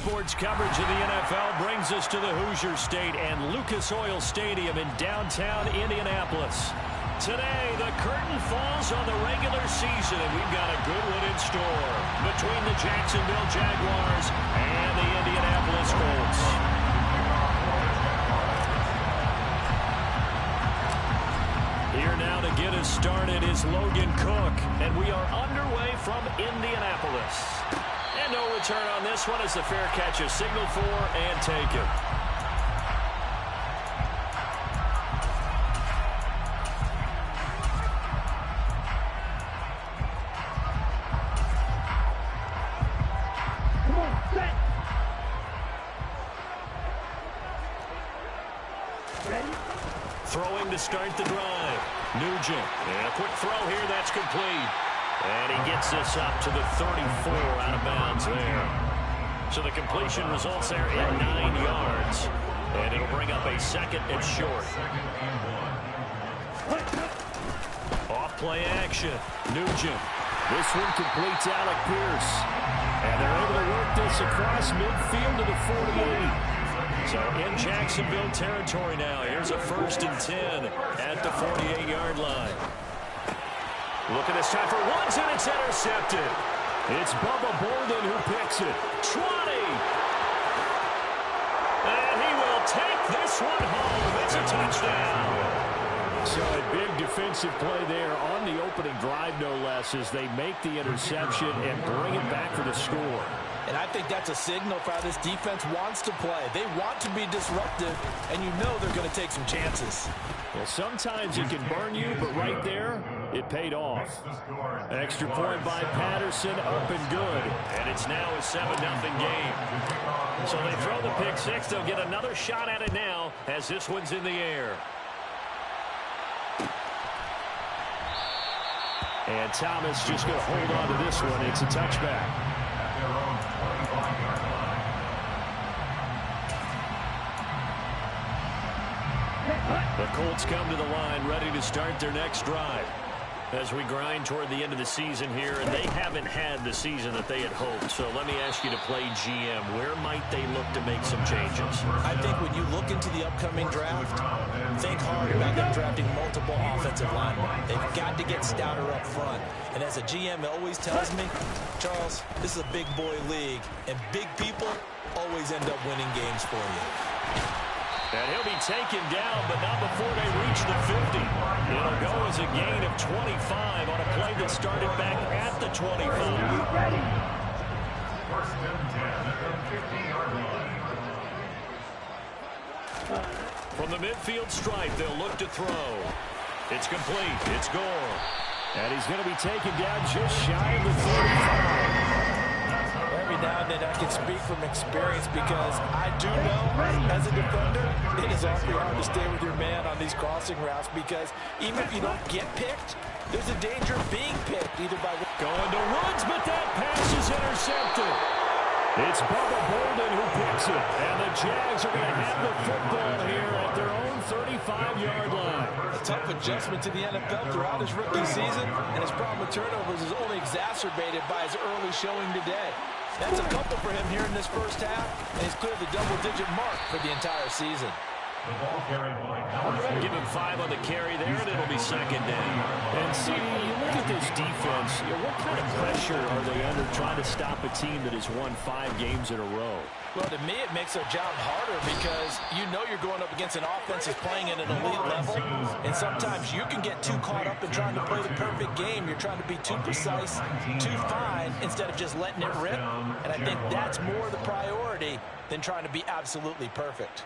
Sports coverage of the NFL brings us to the Hoosier State and Lucas Oil Stadium in downtown Indianapolis. Today, the curtain falls on the regular season, and we've got a good one in store between the Jacksonville Jaguars and the Indianapolis Colts. Here now to get us started is Logan Cook, and we are underway from Indianapolis. And no return on this one as the fair catch is signaled for and taken. Throwing to start the drive. Nugent. And a quick throw here. That's complete. And he gets this up to the 34 out of bounds there. So the completion results there in 9 yards. And it'll bring up a second and short. Off play action. Nugent. This one completes Alec Pierce. And they're able to work this across midfield to the 48. So in Jacksonville territory now. Here's a 1st and 10 at the 48-yard line. Look at this time for ones, and it's intercepted. It's Bubba Bolden who picks it. 20. And he will take this one home. It's a touchdown. So a big defensive play there on the opening drive, no less, as they make the interception and bring it back for the score. And I think that's a signal for how this defense wants to play. They want to be disruptive, and you know they're going to take some chances. Well, sometimes it can burn you, but right there, it paid off. Extra point by Patterson, up and good. And it's now a 7-0 game. So they throw the pick six. They'll get another shot at it now as this one's in the air. And Thomas just going to hold on to this one. It's a touchback. The Colts come to the line, ready to start their next drive. As we grind toward the end of the season here, and they haven't had the season that they had hoped. So let me ask you to play GM. Where might they look to make some changes? I think when you look into the upcoming draft, think hard about them drafting multiple offensive linemen. They've got to get stouter up front. And as a GM always tells me, Charles, this is a big boy league, and big people always end up winning games for you. And he'll be taken down, but not before they reach the 50. It'll go as a gain of 25 on a play that started back at the 25. From the midfield stripe, they'll look to throw. It's complete. It's Gore. And he's going to be taken down just shy of the 35. Every now and then I can speak from experience because I do know as a defender it is awfully hard to stay with your man on these crossing routes because even if you don't get picked, there's a danger of being picked either by going to Woods, but that pass is intercepted. It's Bubba Bolden who picks it, and the Jags are going to have the football here at their own 35-yard line. A tough adjustment to the NFL throughout his rookie season, and his problem with turnovers is only exacerbated by his early showing today. That's a couple for him here in this first half, and he's cleared the double-digit mark for the entire season. Give him 5 on the carry there, and it'll be second down. And see, you look at this defense, what kind of pressure are they under trying to stop a team that has won 5 games in a row? Well, to me, it makes their job harder because you know you're going up against an offense that's playing at an elite level, and sometimes you can get too caught up in trying to play the perfect game. You're trying to be too precise, too fine, instead of just letting it rip, and I think that's more the priority than trying to be absolutely perfect.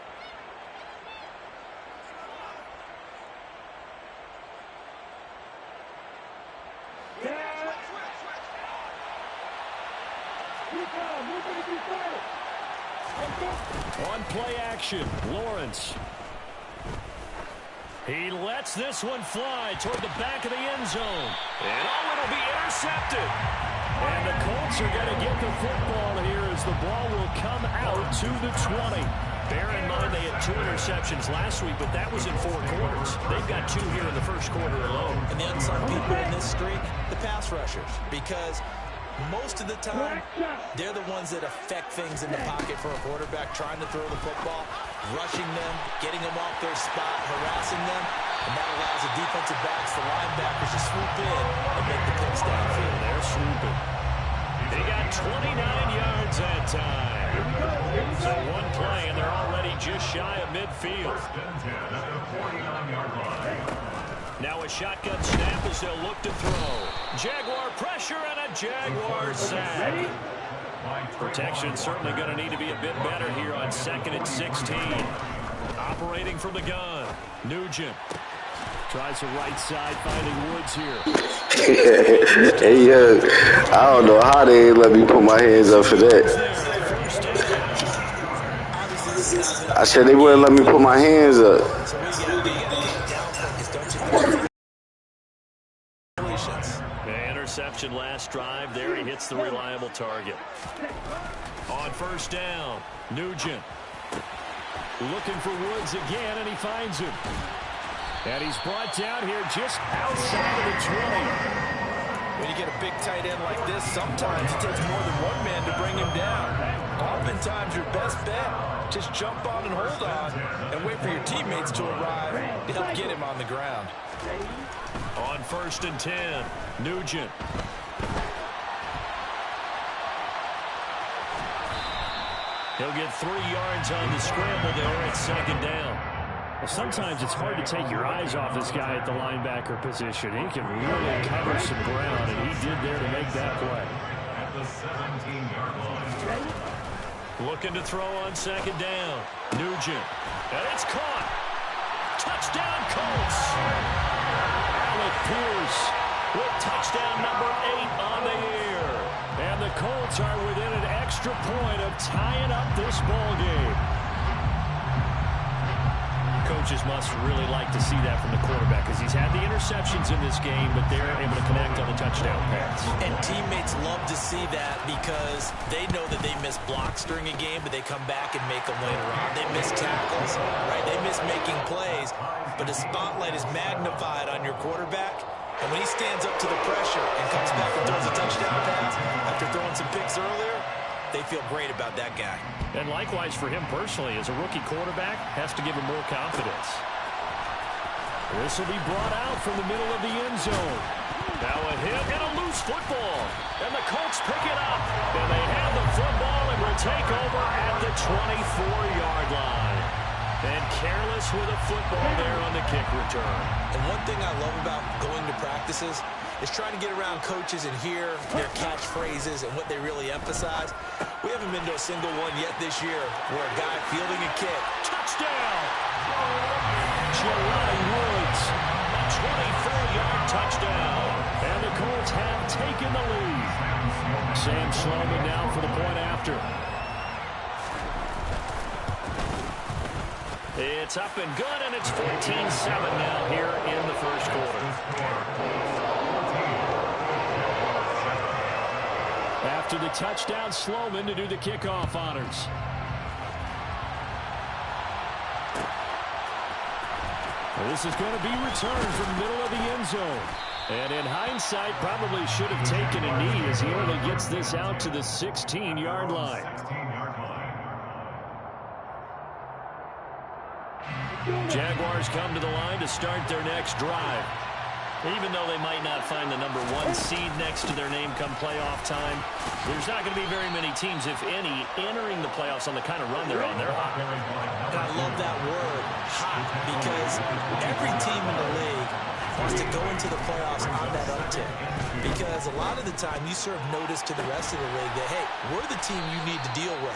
On play action, Lawrence. He lets this one fly toward the back of the end zone. And it'll be intercepted. And the Colts are going to get the football here as the ball will come out to the 20. Bear in mind they had 2 interceptions last week, but that was in 4 quarters. They've got 2 here in the first quarter alone. And the unsung people in this streak, the pass rushers, because most of the time, they're the ones that affect things in the pocket for a quarterback, trying to throw the football, rushing them, getting them off their spot, harassing them, and that allows the defensive backs, the linebackers, to swoop in and make the picks downfield. They're swooping. They got 29 yards that time. So one play, and they're already just shy of midfield. Now a shotgun snap as they'll look to throw. Jaguar pressure and a Jaguar sack. Protection certainly going to need to be a bit better here on 2nd and 16. Operating from the gun. Nugent. Tries the right side, finding Woods here. Hey, I don't know how they let me put my hands up for that. I said they wouldn't let me put my hands up. The interception last drive. There he hits the reliable target. On 1st down, Nugent. Looking for Woods again, and he finds him. And he's brought down here just outside of the 20. When you get a big tight end like this, sometimes it takes more than one man to bring him down. Oftentimes, your best bet, just jump on and hold on and wait for your teammates to arrive to help get him on the ground. On 1st and 10, Nugent. He'll get 3 yards on the scramble there at 2nd down. Well, sometimes it's hard to take your eyes off this guy at the linebacker position. He can really cover some ground, and he did there to make that play. Looking to throw on 2nd down. Nugent. And it's caught. Touchdown, Colts. Alec Pierce with touchdown number 8 on the year. And the Colts are within an extra point of tying up this ball game. Coaches must really like to see that from the quarterback because he's had the interceptions in this game, but they're able to connect on the touchdown pass. And teammates love to see that because they know that they miss blocks during a game, but they come back and make them later on. They miss tackles, right? They miss making plays, but the spotlight is magnified on your quarterback. And when he stands up to the pressure and comes back and throws a touchdown pass after throwing some picks earlier, they feel great about that guy. And likewise for him personally, as a rookie quarterback, has to give him more confidence. This will be brought out from the middle of the end zone. Now a hit and a loose football. And the Colts pick it up. And they have the football and will take over at the 24-yard line. And careless with a football there on the kick return. And one thing I love about going to practices is trying to get around coaches and hear their catchphrases and what they really emphasize. We haven't been to a single one yet this year where a guy fielding a kick. Touchdown! Jelani Woods, a 24-yard touchdown. And the Colts have taken the lead. Sam Sloman now for the point after. It's up and good, and it's 14-7 now here in the first quarter. After the touchdown, Sloman to do the kickoff honors. Well, this is going to be returned from the middle of the end zone. And in hindsight, probably should have taken a knee as he only gets this out to the 16-yard line. Jaguars come to the line to start their next drive. Even though they might not find the number 1 seed next to their name come playoff time, there's not going to be very many teams, if any, entering the playoffs on the kind of run they're on. They're hot. And I love that word, hot, because every team in the league wants to go into the playoffs on that uptick. Because a lot of the time you serve notice to the rest of the league that, hey, we're the team you need to deal with.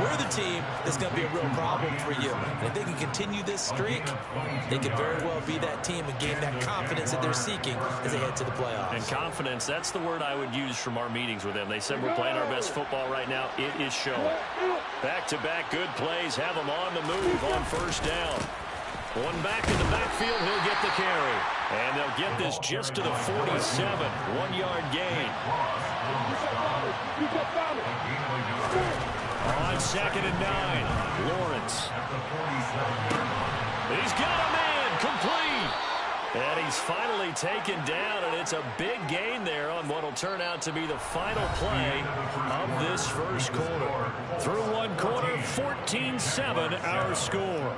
We're the team that's going to be a real problem for you. And if they can continue this streak, they could very well be that team and gain that confidence that they're seeking as they head to the playoffs. And confidence, that's the word I would use from our meetings with them. They said we're playing our best football right now. It is showing. Back-to-back good plays have them on the move on 1st down. One back in the backfield, he'll get the carry. And they'll get this just to the 47, 1-yard gain. On 2nd and 9, Lawrence. He's got a man, complete. And he's finally taken down, and it's a big gain there on what will turn out to be the final play of this first quarter. Through one quarter, 14-7 our score.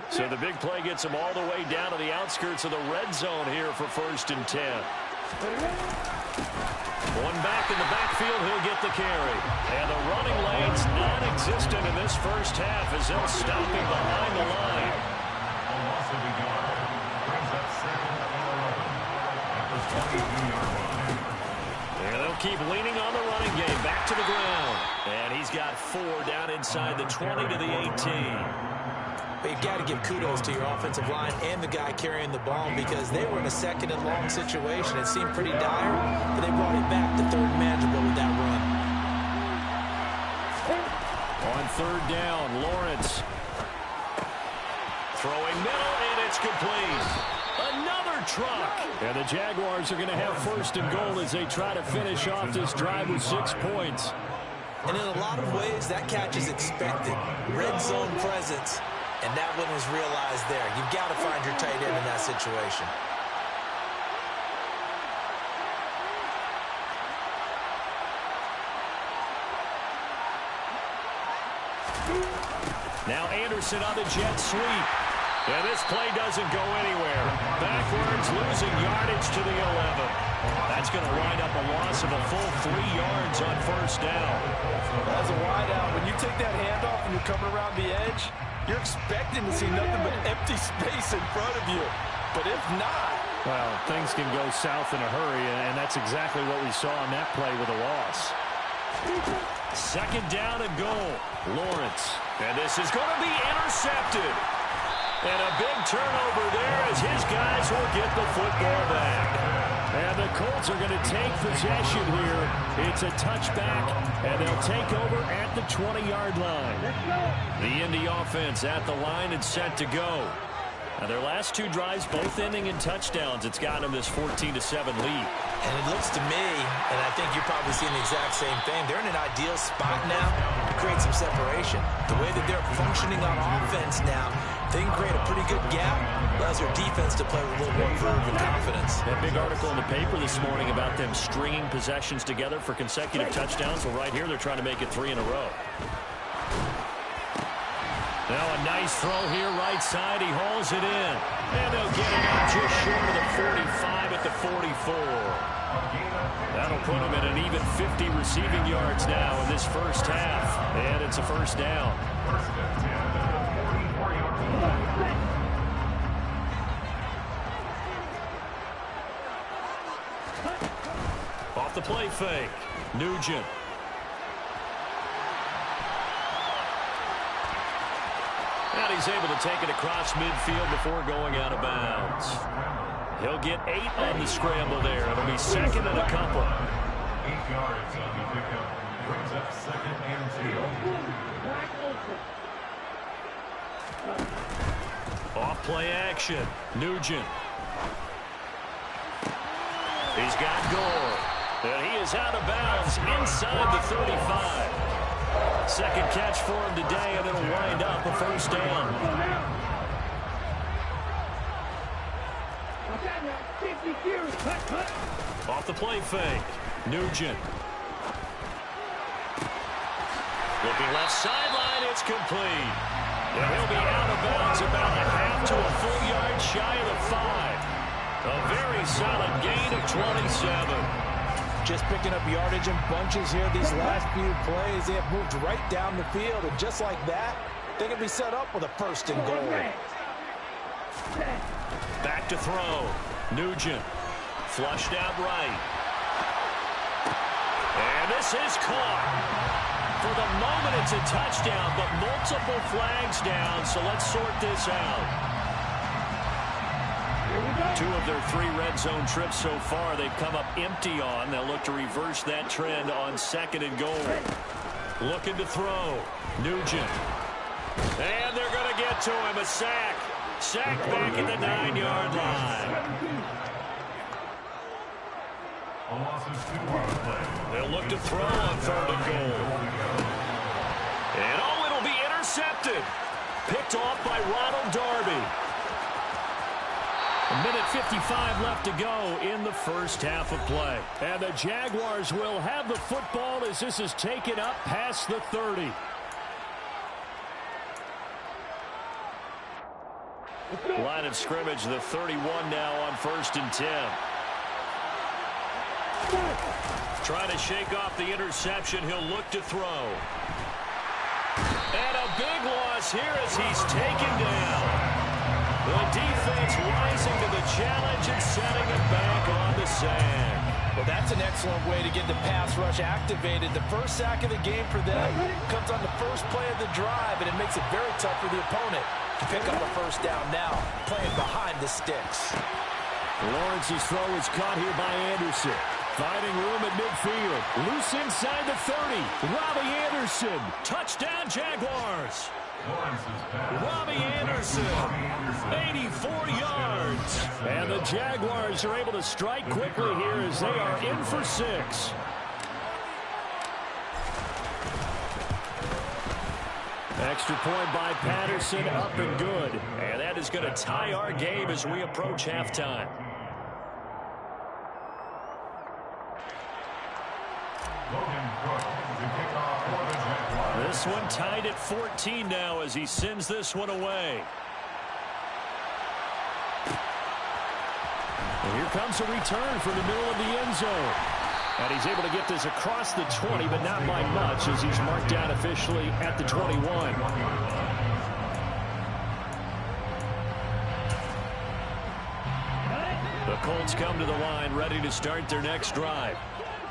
So the big play gets him all the way down to the outskirts of the red zone here for 1st and 10. One back in the backfield, he'll get the carry. And the running lane's non-existent in this first half as they'll stop him behind the line. And they'll keep leaning on the running game. Back to the ground. And he's got 4 down inside the 20 to the 18. But you've got to give kudos to your offensive line and the guy carrying the ball because they were in a 2nd and long situation. It seemed pretty dire, but they brought it back to 3rd and manageable with that run. On 3rd down, Lawrence. Throwing middle, and it's complete. Another truck. And the Jaguars are going to have 1st and goal as they try to finish off this drive with 6 points. And in a lot of ways, that catch is expected. Red zone presence. And that one was realized there. You've got to find your tight end in that situation. Now Anderson on the jet sweep. And this play doesn't go anywhere. Backwards, losing yardage to the 11. That's going to wind up a loss of a full 3 yards on 1st down. As a wideout, when you take that handoff and you're coming around the edge, you're expecting to see nothing but empty space in front of you. But if not... Well, things can go south in a hurry, and that's exactly what we saw on that play with a loss. 2nd down and goal. Lawrence. And this is going to be intercepted. And a big turnover there as his guys will get the football back. And the Colts are going to take possession here. It's a touchback, and they'll take over at the 20-yard line. The Indy offense at the line and set to go. Now their last 2 drives both ending in touchdowns. It's gotten them this 14-7 lead. And it looks to me, and I think you're probably seeing the exact same thing, they're in an ideal spot now to create some separation. The way that they're functioning on offense now, they can create a pretty good gap, allows their defense to play with a little more verve and confidence. That big article in the paper this morning about them stringing possessions together for consecutive touchdowns. Well, right here, they're trying to make it 3 in a row. Now a nice throw here, right side. He hauls it in. And they'll get it out just short of the 45 at the 44. That'll put him at an even 50 receiving yards now in this first half. And it's a 1st down. Off the play fake. Nugent. And he's able to take it across midfield before going out of bounds. He'll get 8 on the scramble there. It'll be 2nd and a couple. 8 yards on the pickup. Brings up 2nd and 2. Off play action. Nugent. He's got Gore. And he is out of bounds inside the 35. 2nd catch for him today, and it'll wind up a 1st down. Off the play fake. Nugent. Looking left sideline, it's complete. And he'll be out of bounds about a half to a full yard shy of the 5. A very solid gain of 27. Just picking up yardage in bunches here these last few plays. They have moved right down the field, and just like that, they can be set up with a 1st and goal. Back to throw. Nugent. Flushed out right. And this is caught. For the moment, it's a touchdown, but multiple flags down, so let's sort this out. 2 of their 3 red zone trips so far, they've come up empty on. They'll look to reverse that trend on 2nd and goal. Looking to throw. Nugent. And they're going to get to him. A sack. Sack back at the 9-yard line. A loss of 2 on the play. They'll look to throw on 3rd and goal. And it'll be intercepted. Picked off by Ronald Darby. 1:55 left to go in the first half of play. And the Jaguars will have the football as this is taken up past the 30. Line of scrimmage, the 31 now on 1st and 10. Trying to shake off the interception. He'll look to throw. And a big loss here as he's taken down. The defense rising to the challenge and setting him back on the sand. Well, that's an excellent way to get the pass rush activated. The first sack of the game for them comes on the first play of the drive, and it makes it very tough for the opponent to pick up a first down now, playing behind the sticks. Lawrence's throw is caught here by Anderson. Finding room at midfield. Loose inside the 30. Robbie Anderson. Touchdown, Jaguars. Robbie Anderson. 84 yards. And the Jaguars are able to strike quickly here as they are in for 6. Extra point by Patterson, up and good. And that is going to tie our game as we approach halftime. This one tied at 14 now as he sends this one away. And here comes a return from the middle of the end zone. And he's able to get this across the 20, but not by much as he's marked down officially at the 21. The Colts come to the line, ready to start their next drive.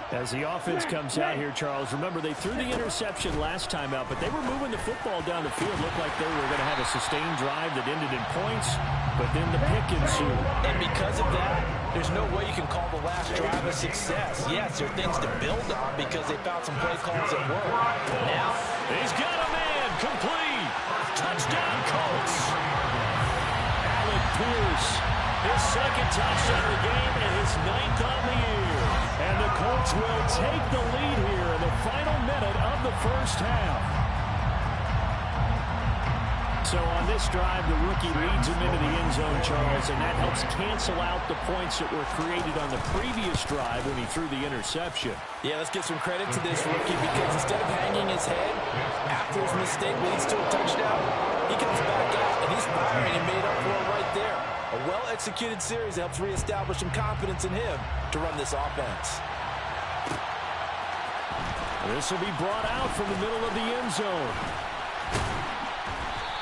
As the offense comes out here, Charles, remember they threw the interception last time out, but they were moving the football down the field. Looked like they were going to have a sustained drive that ended in points, but then the pick ensued. And because of that, there's no way you can call the last drive a success. Yes, there are things to build on because they found some play calls that work. Now, he's got a man complete. Touchdown, Colts. Alec Pierce, his second touchdown of the game and his 9th on the year. And the Colts will take the lead here in the final minute of the first half. So on this drive, the rookie leads him into the end zone, Charles, and that helps cancel out the points that were created on the previous drive when he threw the interception. Yeah, let's give some credit to this rookie because instead of hanging his head after his mistake leads to a touchdown, he comes back out and he's firing and made up for it right there. A well-executed series helps reestablish some confidence in him to run this offense. This will be brought out from the middle of the end zone.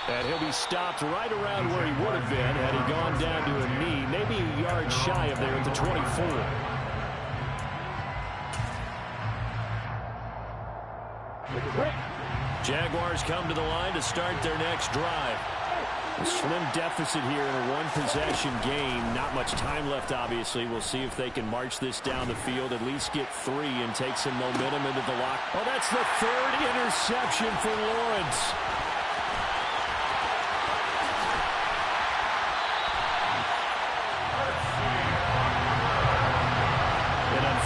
And he'll be stopped right around where he would have been had he gone down to a knee, maybe a yard shy of there at the 24. Jaguars come to the line to start their next drive. A slim deficit here in a one-possession game. Not much time left, obviously. We'll see if they can march this down the field, at least get 3 and take some momentum into the lock. Oh, that's the 3rd interception for Lawrence.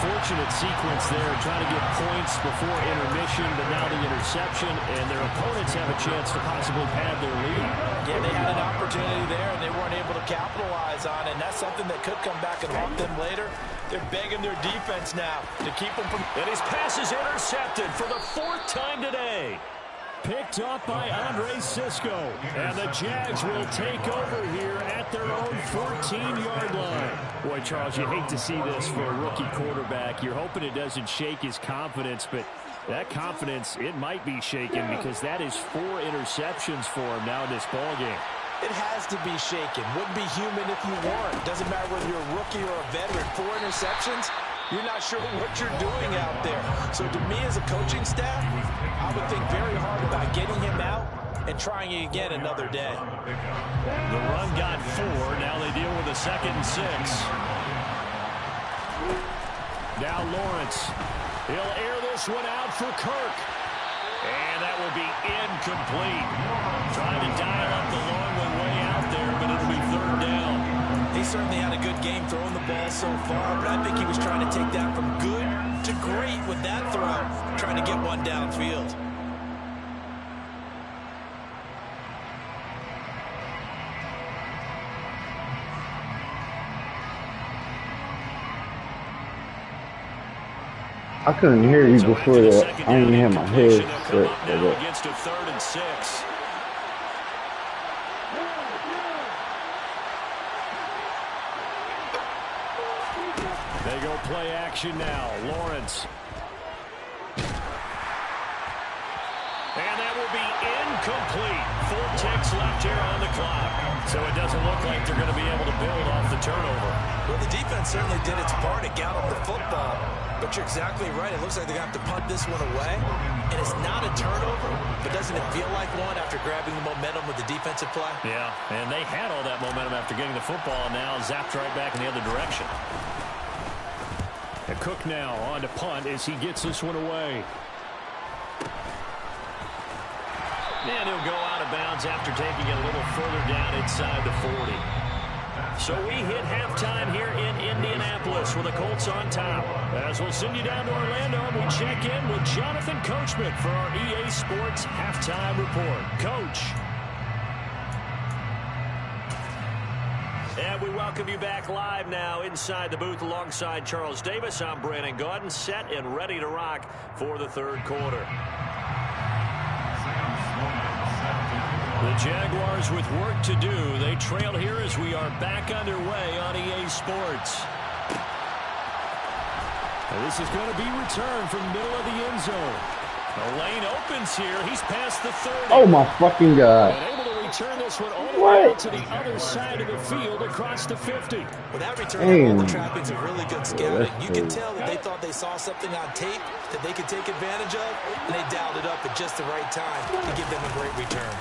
Unfortunate sequence there, trying to get points before intermission, but now the interception, and their opponents have a chance to possibly pad their lead. Yeah, they had an opportunity there, and they weren't able to capitalize on it, and that's something that could come back and haunt them later. They're begging their defense now to keep them from... And his pass is intercepted for the 4th time today. Picked off by Andre Sisco. And the Jags will take over here at their own 14-yard line. Boy, Charles, you hate to see this for a rookie quarterback. You're hoping it doesn't shake his confidence, but that confidence, it might be shaken because that is 4 interceptions for him now in this ballgame. It has to be shaken. Wouldn't be human if you weren't. Doesn't matter whether you're a rookie or a veteran. 4 interceptions, you're not sure what you're doing out there. So to me as a coaching staff, I would think very hard about getting him out and trying it again another day. The run got 4. Now they deal with a 2nd and 6. Now Lawrence. He'll air this one out for Kirk. And that will be incomplete. Trying to dial up the long one way out there, but it'll be 3rd down. He certainly had a good game throwing the ball so far, but I think he was trying to take that from good to great with that throw, trying to get one downfield. I couldn't hear you before that. I didn't have my head set for that. Against a 3rd and 6. They go play action now. Lawrence. And that will be incomplete. 4 ticks left here on the clock. So it doesn't look like they're going to be able to build off the turnover. Well, the defense certainly did its part to gallop the football. But you're exactly right. It looks like they're going to have to punt this one away. And it's not a turnover, but doesn't it feel like one after grabbing the momentum with the defensive play? Yeah, and they had all that momentum after getting the football, and now zapped right back in the other direction. And Cook now on to punt as he gets this one away. And he'll go out of bounds after taking it a little further down inside the 40. So we hit halftime here in Indianapolis with the Colts on top. As we'll send you down to Orlando, we check in with Jonathan Coachman for our EA Sports Halftime Report. Coach. And we welcome you back live now inside the booth alongside Charles Davis. I'm Brandon Gaudin, set and ready to rock for the 3rd quarter. The Jaguars with work to do. They trail here as we are back underway on EA Sports. And this is going to be returned from the middle of the end zone. The lane opens here. He's past the 30. Oh my fucking God. And able to return this one all the way out to the other side of the field across the 50. With that return, all the trappings of really good scouting. You can tell that they thought they saw something on tape that they could take advantage of, and they dialed it up at just the right time to give them a great return.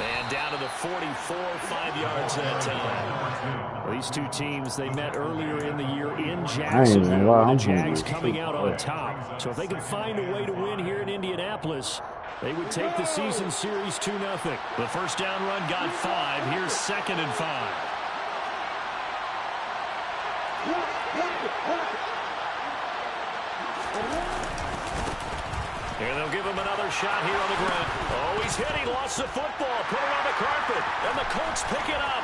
And down to the 44, 5 yards that time. Well, these two teams, they met earlier in the year in Jacksonville. The Jags coming out on top. So if they can find a way to win here in Indianapolis, they would take the season series 2-0. The first down run got 5. Here's 2nd and 5. And they'll give him another shot here on the ground. Oh, he's hit. He lost the football. Put it on the carpet. And the Colts pick it up.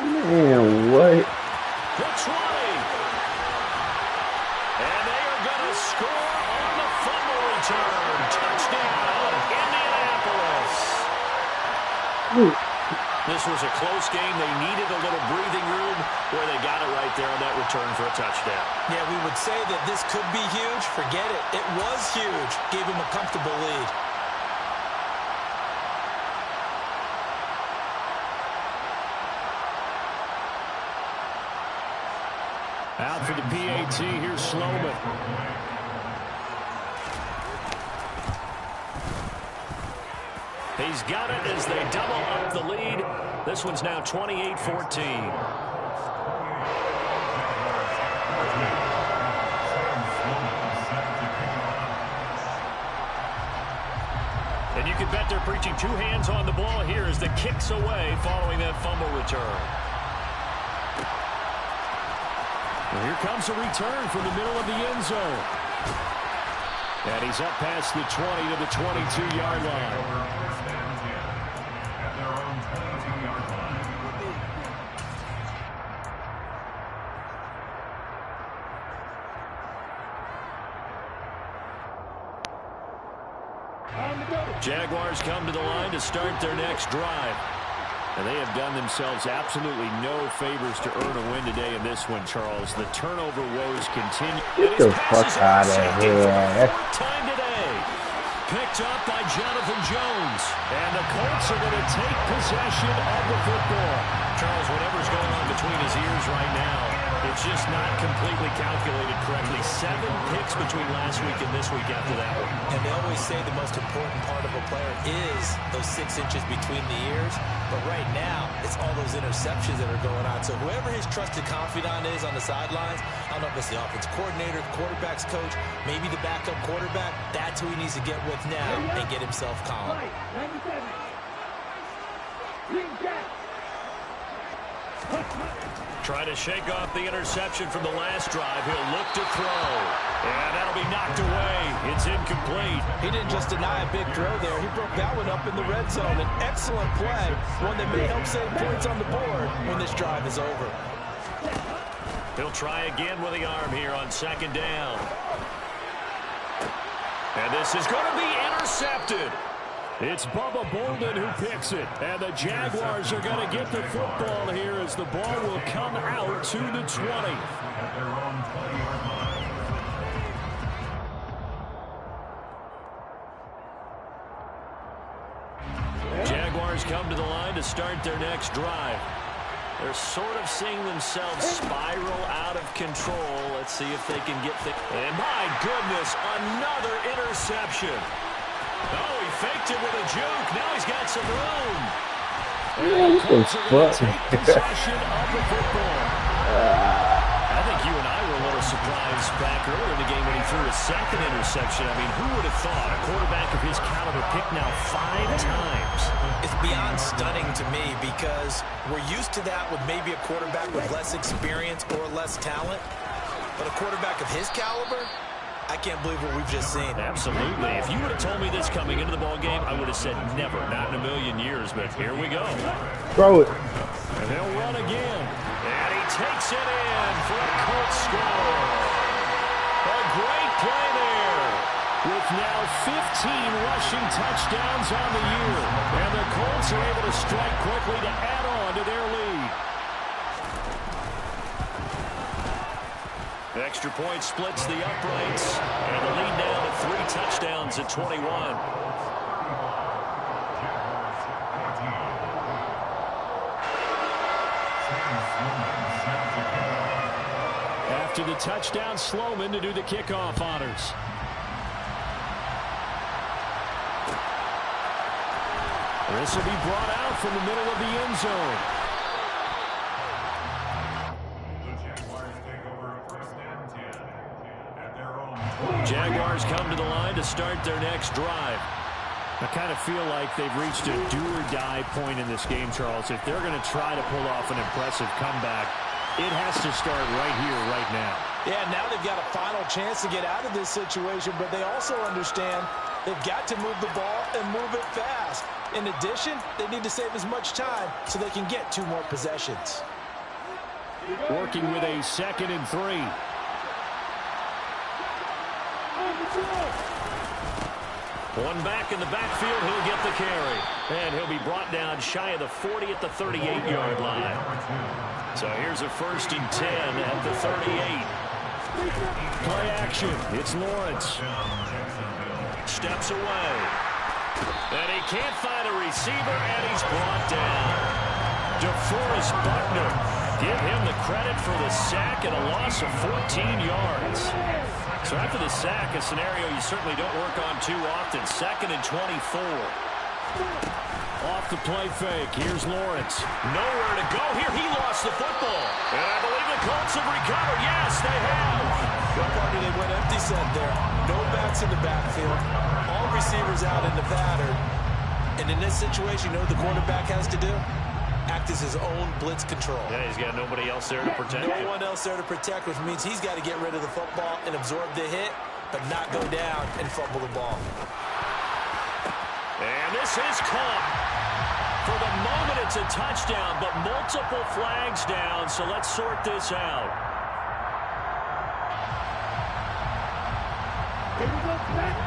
Man, what? The 20. And they are going to score on the fumble return. Touchdown, Indianapolis. This was a close game. They needed a little breathing room where they got it right there on that return for a touchdown. Yeah, we would say that this could be huge. Forget it. It was huge. Gave him a comfortable lead. Out for the PAT. Here's Sloman. He's got it as they double up the lead. This one's now 28-14. And you can bet they're preaching 2 hands on the ball here as the kick's away following that fumble return. Well, here comes a return from the middle of the end zone. And he's up past the 20 to the 22-yard line. Jaguars come to the line to start their next drive. And they have done themselves absolutely no favors to earn a win today in this one, Charles. The turnover woes continue. Get the fuck out of here. Time today. Picked up by Jonathan Jones. And the Colts are going to take possession of the football. Charles, whatever's going on between his ears right now, it's just not completely calculated correctly. 7 picks between last week and this week after that one. And they always say the most important part of a player is those 6 inches between the ears. But right now, it's all those interceptions that are going on. So whoever his trusted confidant is on the sidelines, I don't know if it's the offensive coordinator, the quarterback's coach, maybe the backup quarterback, that's who he needs to get with now and get himself calm. Trying to shake off the interception from the last drive. He'll look to throw. And that'll be knocked away. It's incomplete. He didn't just deny a big throw there. He broke that one up in the red zone. An excellent play. One that may help save points on the board when this drive is over. He'll try again with the arm here on second down. And this is going to be intercepted. It's Bubba Bolden who picks it. And the Jaguars are going to get the football here as the ball will come out to the 20. Jaguars come to the line to start their next drive. They're sort of seeing themselves spiral out of control. Let's see if they can get things. And my goodness, another interception. Oh, he faked it with a juke. Now he's got some room. And the Colts are going to take possession of the football. I think you and I were a little surprised back earlier in the game when he threw a second interception. I mean, who would have thought a quarterback of his caliber picked now 5 times? It's beyond stunning to me because we're used to that with maybe a quarterback with less experience or less talent. But a quarterback of his caliber, I can't believe what we've just seen. Absolutely. If you would have told me this coming into the ball game, I would have said never, not in a million years. But here we go. Throw it. And he'll run again. And he takes it in for a Colts score. A great play there. With now 15 rushing touchdowns on the year. And the Colts are able to strike quickly to add on to their lead. Extra point splits the uprights. And the lead now to 3 touchdowns at 21. After the touchdown, Sloman to do the kickoff honors. This will be brought out from the middle of the end zone. Jaguars come to the line to start their next drive. I kind of feel like they've reached a do-or-die point in this game, Charles. If they're going to try to pull off an impressive comeback, it has to start right here, right now. Yeah, now they've got a final chance to get out of this situation, but they also understand they've got to move the ball and move it fast. In addition, they need to save as much time so they can get 2 more possessions. Working with a 2nd and 3. One back in the backfield, he'll get the carry. And he'll be brought down shy of the 40 at the 38-yard line. So here's a 1st and 10 at the 38. Play action. It's Lawrence. Steps away. And he can't find a receiver, and he's brought down. DeForest Buckner. Give him the credit for the sack and a loss of 14 yards. So after the sack, a scenario you certainly don't work on too often. 2nd and 24. Off the play fake. Here's Lawrence. Nowhere to go here. He lost the football. And I believe the Colts have recovered. Yes, they have. What part did they went empty set there? No backs in the backfield. All receivers out in the pattern. And in this situation, you know what the quarterback has to do? Act as his own blitz control. Yeah, he's got nobody else there to protect. No one else there to protect, which means he's got to get rid of the football and absorb the hit, but not go down and fumble the ball. And this is caught. For the moment, it's a touchdown, but multiple flags down, so let's sort this out. Here we go, back.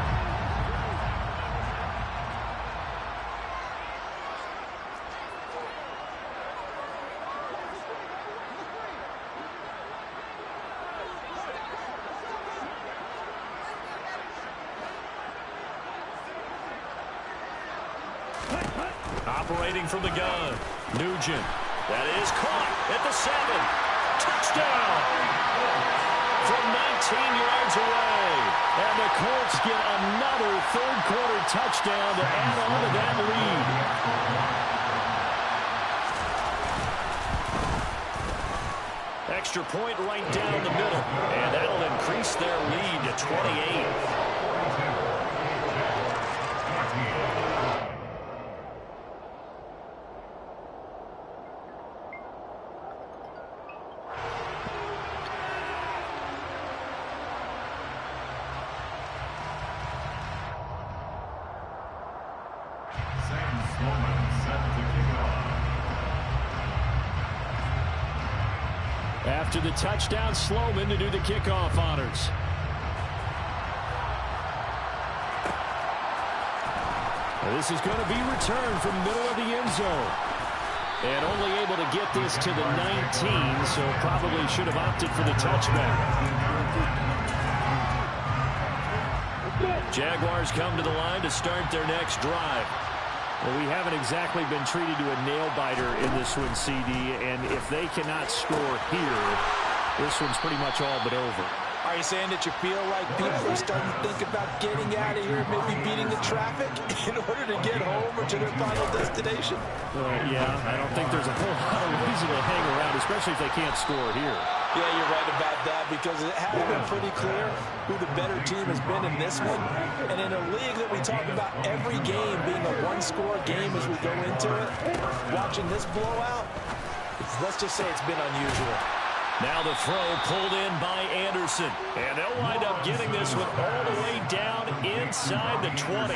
Operating from the gun. Nugent. That is caught at the 7. Touchdown. From 19 yards away. And the Colts get another 3rd-quarter touchdown to add on to that lead. Extra point right down the middle. And that'll increase their lead to 28. After the touchdown, Sloman to do the kickoff honors. This is going to be returned from the middle of the end zone. And only able to get this to the 19, so probably should have opted for the touchback. Jaguars come to the line to start their next drive. Well, we haven't exactly been treated to a nail-biter in this one, CD, and if they cannot score here, this one's pretty much all but over. Are you saying that you feel like people are starting to think about getting out of here, maybe beating the traffic in order to get home or to their final destination? Yeah, I don't think there's a whole lot of reason to hang around, especially if they can't score here. Yeah, you're right about that because it has been pretty clear who the better team has been in this one. And in a league that we talk about every game being a one-score game as we go into it, watching this blowout, let's just say it's been unusual. Now the throw pulled in by Anderson. And they'll wind up getting this one all the way down inside the 20.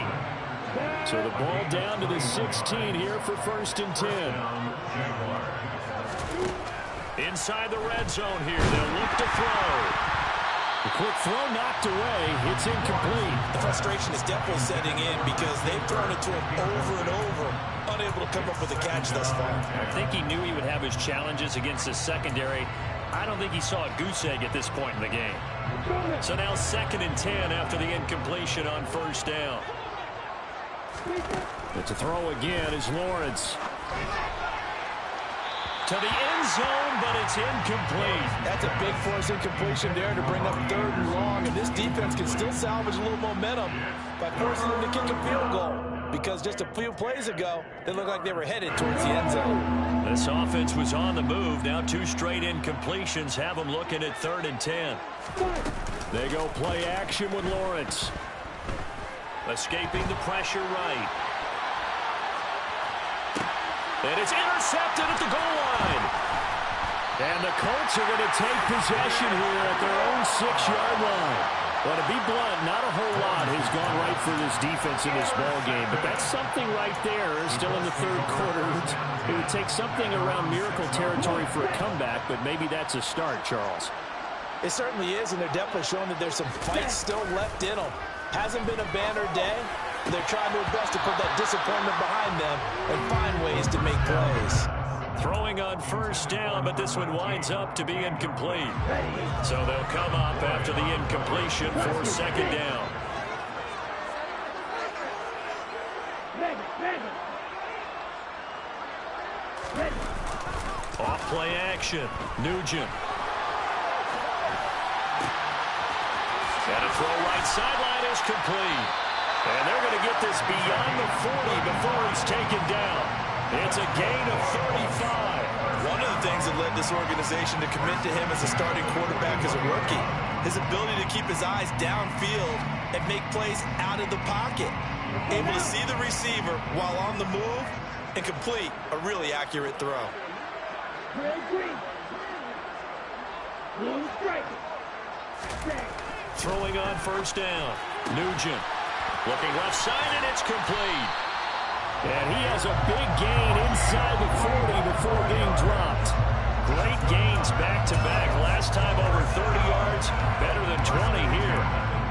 So the ball down to the 16 here for 1st and 10. Inside the red zone here. They'll look to throw. The quick throw knocked away. It's incomplete. The frustration is definitely setting in because they've thrown it to him over and over, unable to come up with a catch thus far. I think he knew he would have his challenges against his secondary. I don't think he saw a goose egg at this point in the game. So now 2nd and 10 after the incompletion on 1st down. But to throw again is Lawrence. To the end zone, but it's incomplete. That's a big force incompletion there to bring up 3rd and long, and this defense can still salvage a little momentum by forcing them to kick a field goal. Because just a few plays ago, they looked like they were headed towards the end zone. This offense was on the move. Now 2 straight incompletions have them looking at 3rd and 10. They go play action with Lawrence. Escaping the pressure right. And it's intercepted at the goal line. And the Colts are going to take possession here at their own 6-yard line. Well, to be blunt, not a whole lot has gone right for this defense in this ball game, but that's something right there. Still in the 3rd quarter. It would take something around miracle territory for a comeback, but maybe that's a start, Charles. It certainly is, and they're definitely showing that there's some fight still left in them. Hasn't been a banner day. They're trying their best to put that disappointment behind them and find ways to make plays. Throwing on 1st down, but this one winds up to be incomplete. So they'll come up after the incompletion for 2nd down. Off play action. Nugent. And a throw right sideline is complete. And they're going to get this beyond the 40 before he's taken down. It's a gain of 35. One of the things that led this organization to commit to him as a starting quarterback as a rookie, his ability to keep his eyes downfield and make plays out of the pocket. Able to see the receiver while on the move and complete a really accurate throw. Throwing on 1st down. Nugent. Looking left side, and it's complete. And he has a big gain inside the 40 before being dropped. Great gains back-to-back. Last time over 30 yards, better than 20 here.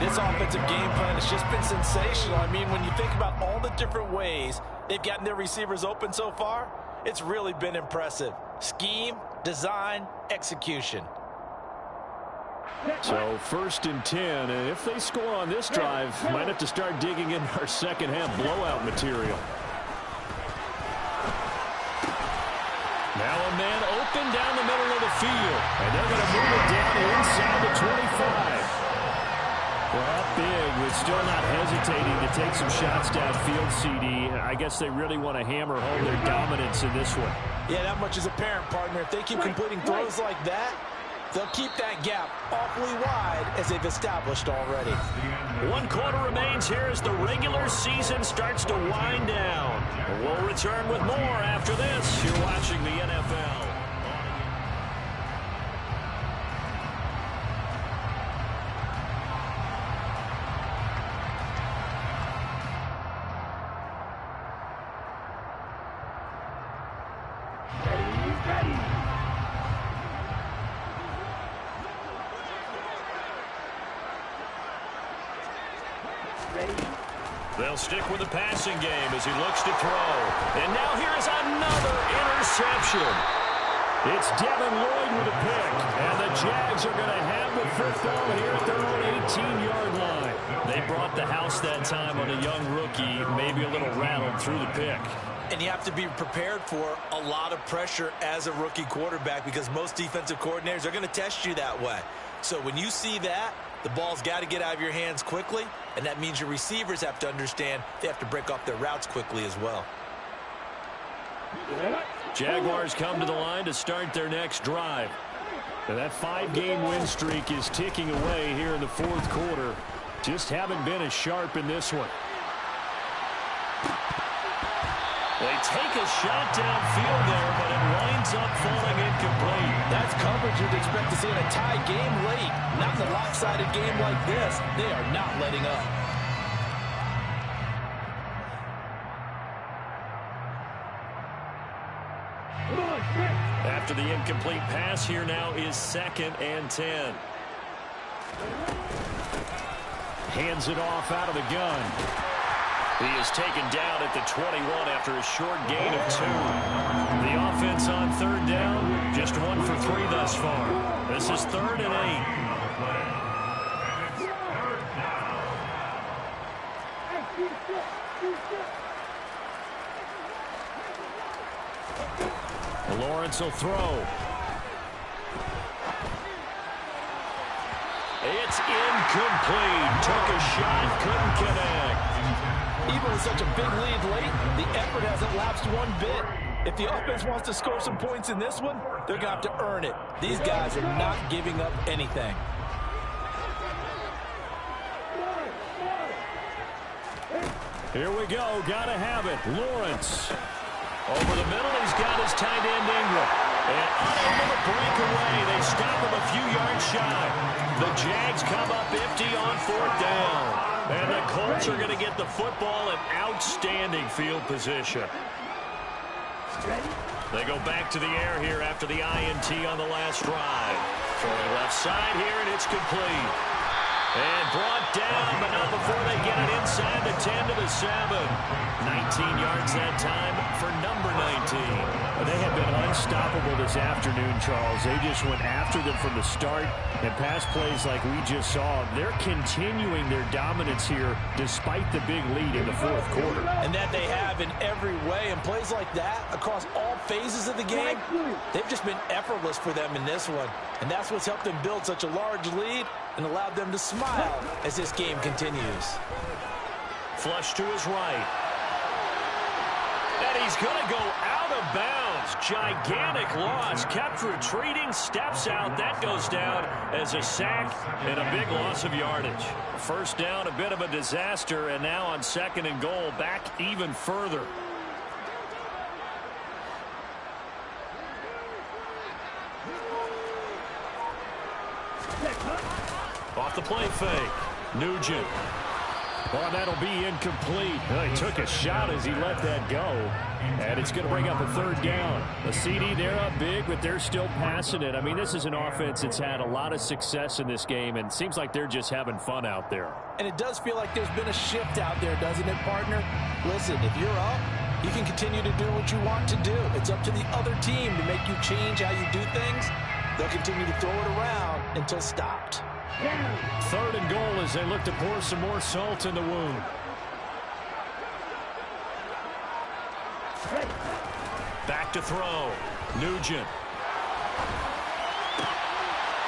This offensive game plan has just been sensational. I mean, when you think about all the different ways they've gotten their receivers open so far, it's really been impressive. Scheme, design, execution. So 1st and 10, and if they score on this drive, might have to start digging in our second-half blowout material. Now a man open down the middle of the field, and they're going to move it down inside the 25. Well, up big, but still not hesitating to take some shots downfield, CD. I guess they really want to hammer home their dominance in this one. Yeah, that much is apparent, partner. If they keep completing throws like that, they'll keep that gap awfully wide as they've established already. 1 quarter remains here as the regular season starts to wind down. We'll return with more after this. You're watching the NFL. They'll stick with the passing game as he looks to throw. And now here's another interception. It's Devin Lloyd with a pick. And the Jags are going to have the football here at their own 18-yard line. They brought the house that time on a young rookie, maybe a little rattled through the pick. And you have to be prepared for a lot of pressure as a rookie quarterback because most defensive coordinators are going to test you that way. So when you see that, the ball's got to get out of your hands quickly, and that means your receivers have to understand they have to break off their routes quickly as well. Jaguars come to the line to start their next drive. And that 5-game win streak is ticking away here in the fourth quarter. Just haven't been as sharp in this one. They take a shot downfield there, but it winds up falling incomplete. That's coverage you'd expect to see in a tie game late. Not in a lopsided game like this. They are not letting up. After the incomplete pass, here now is 2nd and 10. Hands it off out of the gun. He is taken down at the 21 after a short gain of 2. The offense on 3rd down, just 1 for 3 thus far. This is 3rd and 8. Lawrence will throw. It's incomplete. Took a shot, couldn't connect. Even with such a big lead late, the effort hasn't lapsed one bit. If the offense wants to score some points in this one, they're going to have to earn it. These guys are not giving up anything. Here we go. Got to have it. Lawrence. Over the middle, he's got his tight end Ingram. And unable to break away. They stop him a few yards shy. The Jags come up empty on 4th down. And the Colts are going to get the football in outstanding field position. They go back to the air here after the INT on the last drive. Throwing left side here, and it's complete. And brought down, but not before they get it inside the 10 to the 7. 19 yards that time for number 19. They have been unstoppable this afternoon, Charles. They just went after them from the start. And pass plays like we just saw, they're continuing their dominance here despite the big lead in the fourth quarter. And that they have in every way. And plays like that across all phases of the game, they've just been effortless for them in this one. And that's what's helped them build such a large lead and allowed them to smile as this game continues. Flush to his right. And he's going to go out of bounds. Gigantic loss. Kept retreating. Steps out. That goes down as a sack and a big loss of yardage. First down, a bit of a disaster. And now on 2nd and goal, back even further. Off the play fake. Nugent. Oh, that'll be incomplete. Well, he took a shot as he let that go. And it's going to bring up a 3rd down. A CD, they're up big, but they're still passing it. I mean, this is an offense that's had a lot of success in this game, and it seems like they're just having fun out there. And it does feel like there's been a shift out there, doesn't it, partner? Listen, if you're up, you can continue to do what you want to do. It's up to the other team to make you change how you do things. They'll continue to throw it around until stopped. 3rd and goal as they look to pour some more salt in the wound. Back to throw. Nugent.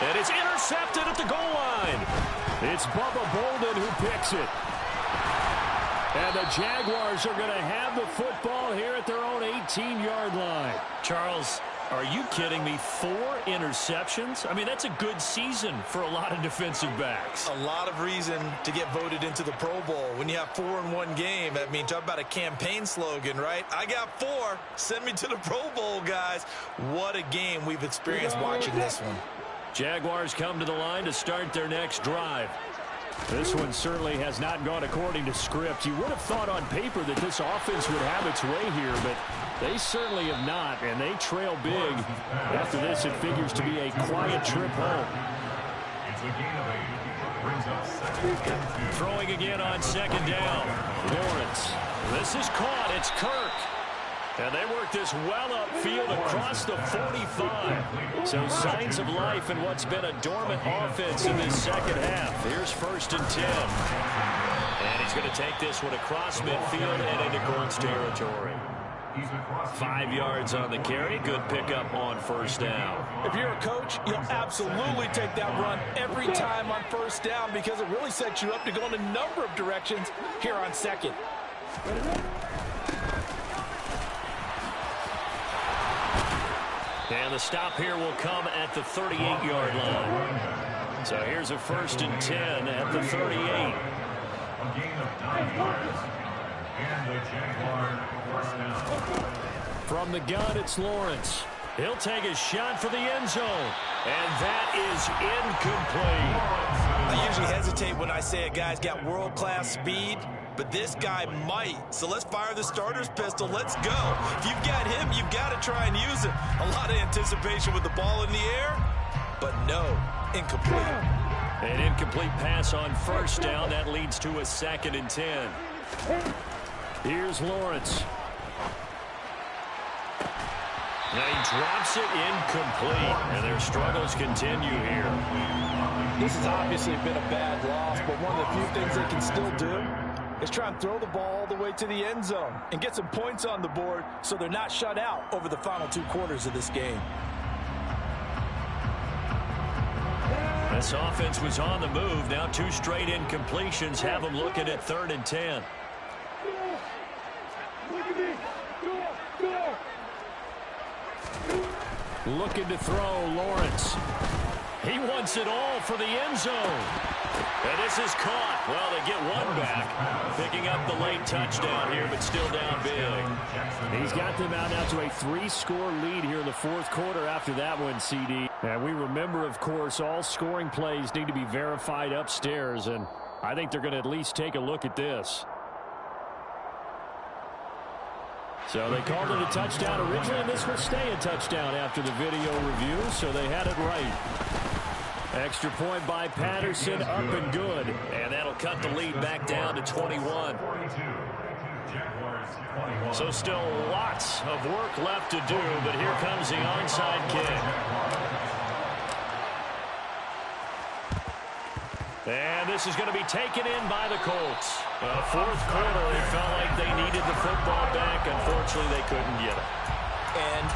And it's intercepted at the goal line. It's Bubba Bolden who picks it. And the Jaguars are going to have the football here at their own 18-yard line. Charles, are you kidding me? 4 interceptions? I mean, that's a good season for a lot of defensive backs. A lot of reason to get voted into the Pro Bowl. When you have 4 in one game, I mean, talk about a campaign slogan, right? I got 4. Send me to the Pro Bowl, guys. What a game we've experienced watching this one. Jaguars come to the line to start their next drive. This one certainly has not gone according to script. You would have thought on paper that this offense would have its way here, but they certainly have not, and they trail big. After this, it figures to be a quiet trip home. It's a gain of 8. Brings up 2nd and 2. Throwing again on 2nd down. Lawrence. This is caught. It's Kirk. And they work this well upfield across the 45. So signs of life in what's been a dormant offense in this second half. Here's 1st and 10. And he's going to take this one across midfield and into Colts territory. 5 yards on the carry. Good pickup on 1st down. If you're a coach, you'll absolutely take that run every time on 1st down because it really sets you up to go in a number of directions here on 2nd. And the stop here will come at the 38-yard line. So here's a 1st and 10 at the 38. A gain of 9 yards. And the Jaguar 1st down. From the gun, it's Lawrence. He'll take a shot for the end zone. And that is incomplete. I usually hesitate when I say a guy's got world-class speed, but this guy might. So let's fire the starter's pistol. Let's go. If you've got him, you've got to try and use it. A lot of anticipation with the ball in the air, but no, incomplete. An incomplete pass on 1st down. That leads to a 2nd and 10. Here's Lawrence. Now he drops it incomplete, and their struggles continue here. This has obviously been a bad loss, but one of the few things they can still do is try and throw the ball all the way to the end zone and get some points on the board so they're not shut out over the final 2 quarters of this game. This offense was on the move. Now 2 straight incompletions have them looking at 3rd and 10. Looking to throw, Lawrence. He wants it all for the end zone. And this is caught. Well, they get one back. Picking up the late touchdown here, but still down big. He's got them out now to a 3-score lead here in the 4th quarter after that one, CD. And we remember, of course, all scoring plays need to be verified upstairs, and I think they're going to at least take a look at this. So they called it a touchdown originally, and this will stay a touchdown after the video review, so they had it right. Extra point by Patterson, up and good. And that'll cut the lead back down to 21. So still lots of work left to do, but here comes the onside kick. And this is going to be taken in by the Colts. 4th quarter, it felt like they needed the football back. Unfortunately, they couldn't get it. And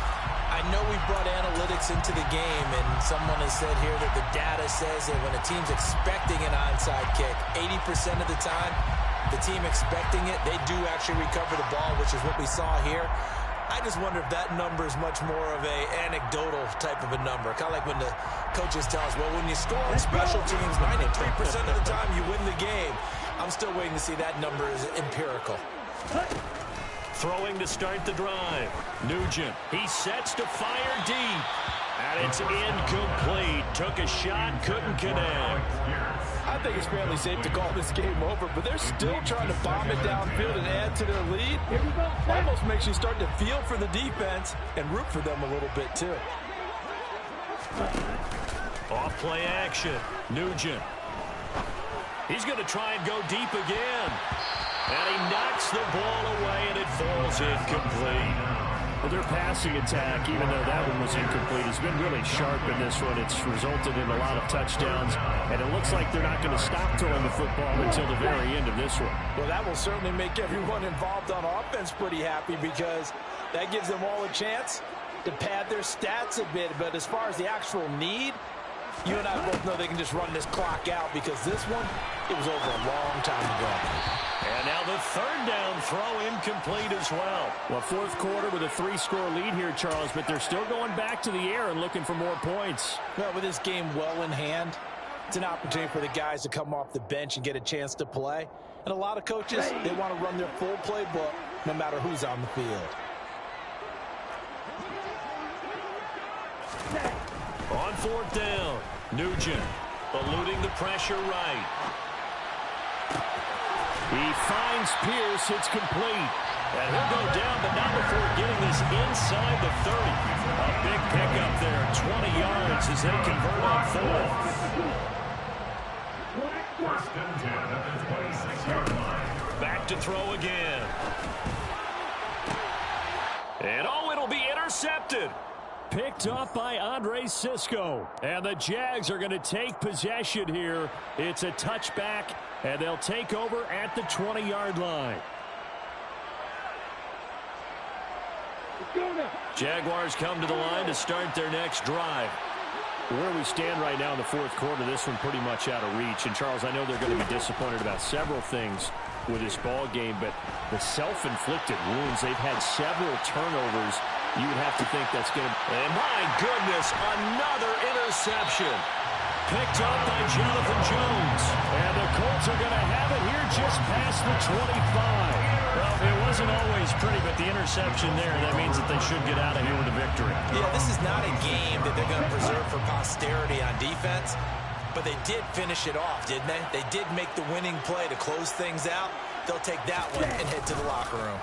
I know we brought analytics into the game, and someone has said here that the data says that when a team's expecting an onside kick, 80% of the time, the team expecting it, they do actually recover the ball, which is what we saw here. I just wonder if that number is much more of a anecdotal type of a number. Kind of like when the coaches tell us, well, when you score on special teams, 93% of the time you win the game. I'm still waiting to see that number is empirical. Throwing to start the drive. Nugent, he sets to fire deep. And it's incomplete. Took a shot, couldn't connect. I think it's fairly safe to call this game over, but they're still trying to bomb it downfield and add to their lead. Almost makes you start to feel for the defense and root for them a little bit, too. Off play action. Nugent. He's going to try and go deep again. And he knocks the ball away, and it falls incomplete. Well, their passing attack, even though that one was incomplete, has been really sharp in this one. It's resulted in a lot of touchdowns, and it looks like they're not going to stop throwing the football until the very end of this one. Well, that will certainly make everyone involved on offense pretty happy because that gives them all a chance to pad their stats a bit. But as far as the actual need, you and I both know they can just run this clock out because this one, it was over a long time ago. And now the 3rd down throw incomplete as well. Well, 4th quarter with a 3-score lead here, Charles, but they're still going back to the air and looking for more points. Well, with this game well in hand, it's an opportunity for the guys to come off the bench and get a chance to play. And a lot of coaches, they want to run their full playbook no matter who's on the field. On 4th down, Nugent eluding the pressure right. He finds Pierce. It's complete. And he'll go down, but not before getting this inside the 30. A big pickup there, 20 yards as they convert on fourth. First and 10 at the 26-yard line. Back to throw again. And it'll be intercepted. Picked off by Andre Sisco. And the Jags are going to take possession here. It's a touchback, and they'll take over at the 20-yard line. Jaguars come to the line to start their next drive. Where we stand right now in the fourth quarter, this one pretty much out of reach. And, Charles, I know they're going to be disappointed about several things with this ball game, but the self-inflicted wounds, they've had several turnovers. You would have to think that's going to... And, my goodness, another interception. Picked up by Jonathan Jones. And the Colts are going to have it here just past the 25. Well, it wasn't always pretty, but the interception there, that means that they should get out of here with a victory. Yeah, this is not a game that they're going to preserve for posterity on defense, but they did finish it off, didn't they? They did make the winning play to close things out. They'll take that one and head to the locker room.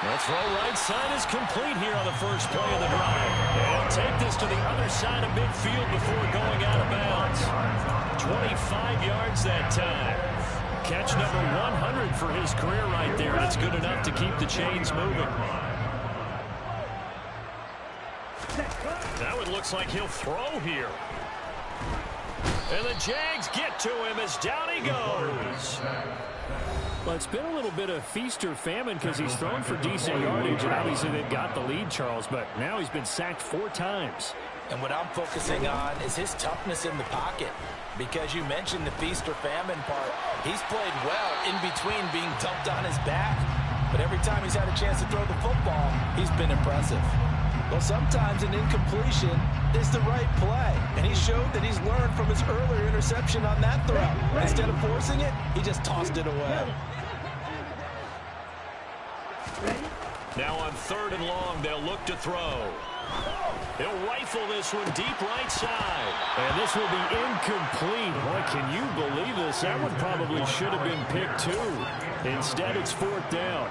The throw right side is complete here on the first play of the drive. And take this to the other side of midfield before going out of bounds. 25 yards that time. Catch number 100 for his career right there. That's good enough to keep the chains moving. Now it looks like he'll throw here. And the Jags get to him as down he goes. Well, it's been a little bit of feast or famine because he's thrown for decent yardage, and obviously they've got the lead, Charles, but now he's been sacked 4 times. And what I'm focusing on is his toughness in the pocket, because you mentioned the feast or famine part. He's played well in between being dumped on his back, but every time he's had a chance to throw the football, he's been impressive. Well, sometimes an incompletion is the right play, and he showed that he's learned from his earlier interception on that throw. Instead of forcing it, he just tossed it away. Now on 3rd and long, they'll look to throw. He'll rifle this one deep right side. And this will be incomplete. Boy, can you believe this? That one probably should have been picked too. Instead, it's 4th down.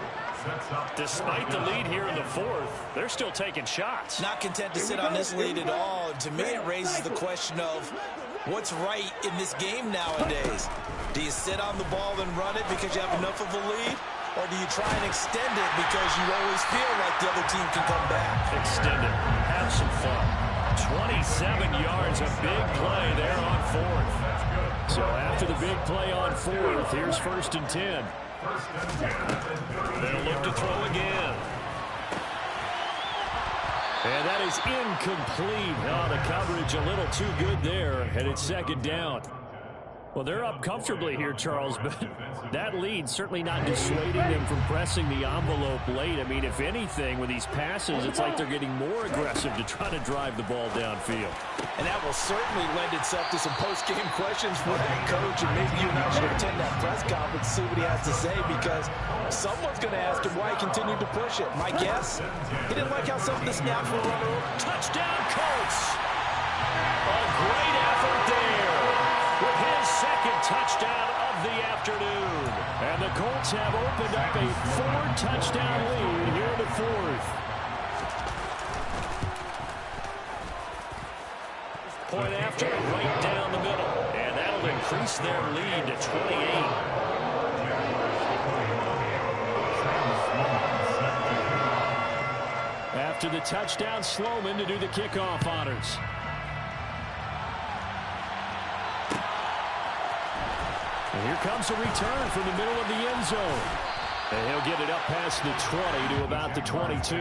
Despite the lead here in the 4th, they're still taking shots. Not content to sit on this lead at all. To me, it raises the question of what's right in this game nowadays. Do you sit on the ball and run it because you have enough of a lead? Or do you try and extend it because you always feel like the other team can come back? Extend it. Have some fun. 27 yards, a big play there on 4th. So after the big play on 4th, here's 1st and 10. They'll look to throw again. And that is incomplete. Oh, the coverage a little too good there, and it's 2nd down. Well, they're up comfortably here, Charles, but that lead certainly not dissuading them from pressing the envelope late. I mean, if anything, with these passes, it's like they're getting more aggressive to try to drive the ball downfield. And that will certainly lend itself to some post-game questions for that coach, and maybe you and I should attend that press conference, see what he has to say, because someone's going to ask him why he continued to push it. My guess, he didn't like how some of the snaps were run over. Touchdown, Colts! A great effort there with his 2nd touchdown of the afternoon. And the Colts have opened up a 4-touchdown lead here in the 4th. Point after, right down the middle. And that'll increase their lead to 28. After the touchdown, Sloman to do the kickoff honors. And here comes a return from the middle of the end zone. And he'll get it up past the 20 to about the 22.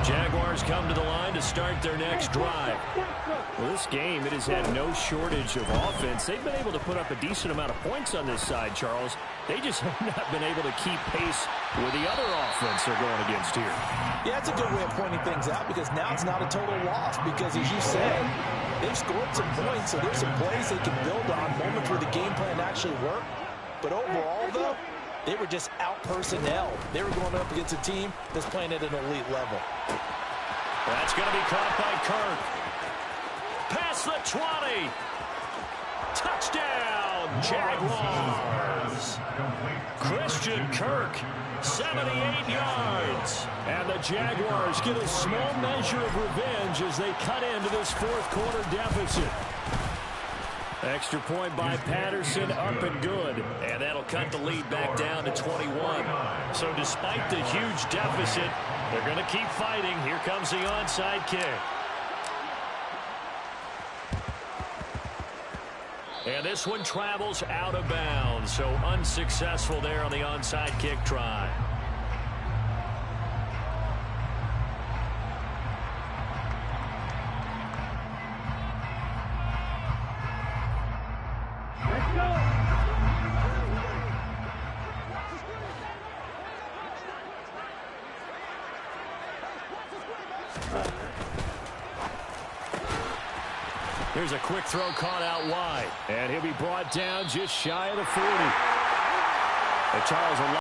Jaguars come to the line to start their next drive. Well, this game, it has had no shortage of offense. They've been able to put up a decent amount of points on this side, Charles. They just have not been able to keep pace with the other offense they're going against here. Yeah, it's a good way of pointing things out, because now it's not a total loss, because as you said, they've scored some points, so there's some plays they can build on, moments where the game plan actually worked. But overall, though, they were just out-personnel. They were going up against a team that's playing at an elite level. That's going to be caught by Kirk. Pass across the 20. Touchdown, Jaguars. Christian Kirk, 78 yards. And the Jaguars get a small measure of revenge as they cut into this fourth quarter deficit. Extra point by Patterson, up and good. And that'll cut the lead back down to 21. So despite the huge deficit, they're going to keep fighting. Here comes the onside kick. And this one travels out of bounds, so unsuccessful there on the onside kick try. Here's a quick throw caught out wide. And he'll be brought down just shy of the 40. And Charles,